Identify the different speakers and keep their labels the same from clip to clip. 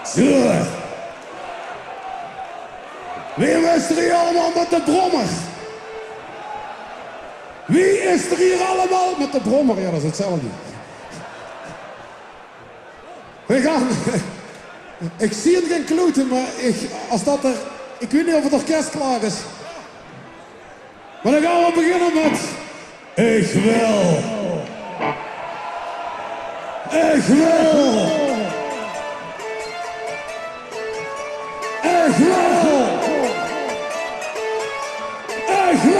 Speaker 1: Zo. Wie is er hier allemaal met de brommer? Wie is er hier allemaal met de brommer? Ja, dat is hetzelfde. We gaan... Ik zie het geen kloten, maar ik weet niet of het orkest klaar is. Maar dan gaan we beginnen met... Ik wil... Ik wil... Ik wil... Ik wil... Ik wil...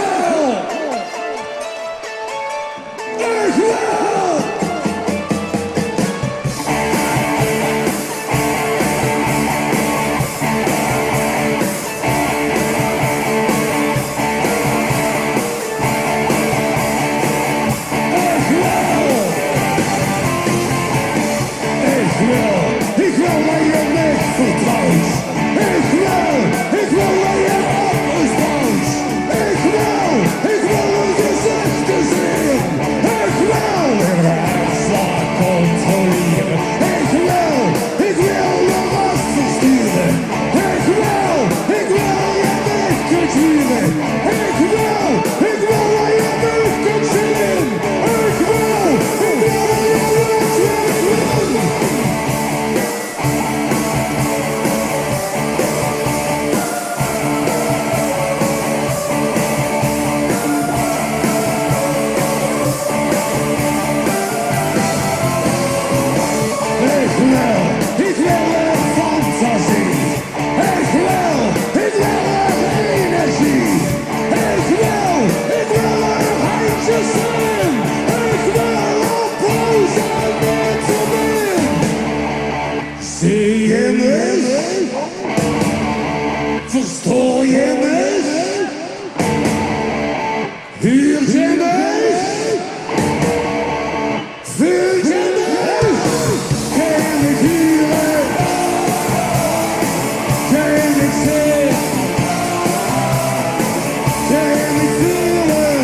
Speaker 1: Ik wil dat je mij vertrouwt. Ik wil dat je anders bouwt. Ik wil een gezicht te zien. Ik wil een hartslag controleren. Ik wil de rest versturen. Ik wil je mij kunt huren. Ik wil dat je mij kunt zien. Ik wil dat je niks wilt doen. Ik wil een fantasie. Ik wil een energie. Ik wil een handje zijn. Ik wil op boos en niet te min. Zie je me? Verstoor je me? Huur je me? Vul je me? Kan ik huren? Kan ik zien? Kan ik voelen?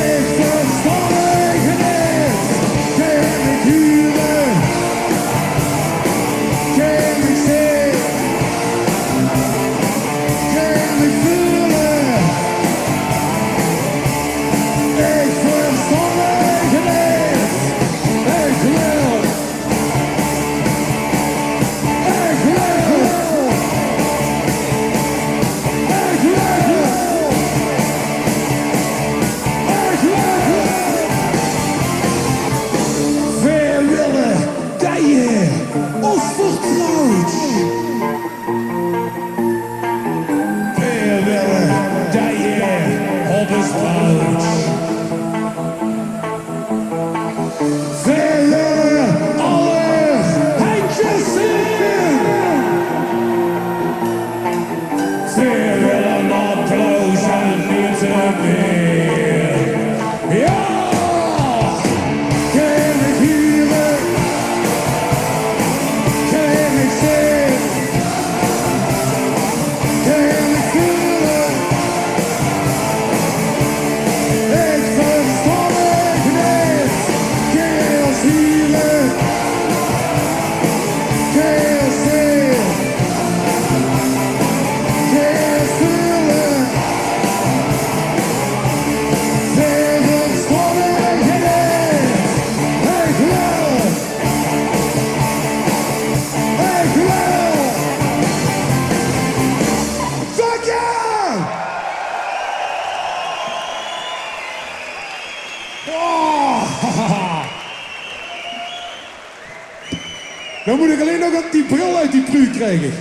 Speaker 1: Ik versta je niet. Kan ik huren? Kan ik zien? Kan ik voelen? Ik versta je niet. Ik wil. Ik wil. Ik wil. Ik wil. Wij willen dat je ons vertrouwt. Wij willen dat je op ons bouwt. Wij willen alle handjes zien. Wij willen applaus en niet te meer. Ja! Kan ik huren? Kan ik zien? Kan ik voelen? Ik versta je niet. Kan je ons huren? Kan je ons zien? Kan je ons voelen? Wij verstaan je niet. Ik wil. Ik wil. Dank je! Oh. Dan moet ik alleen nog die bril uit die pruik krijgen.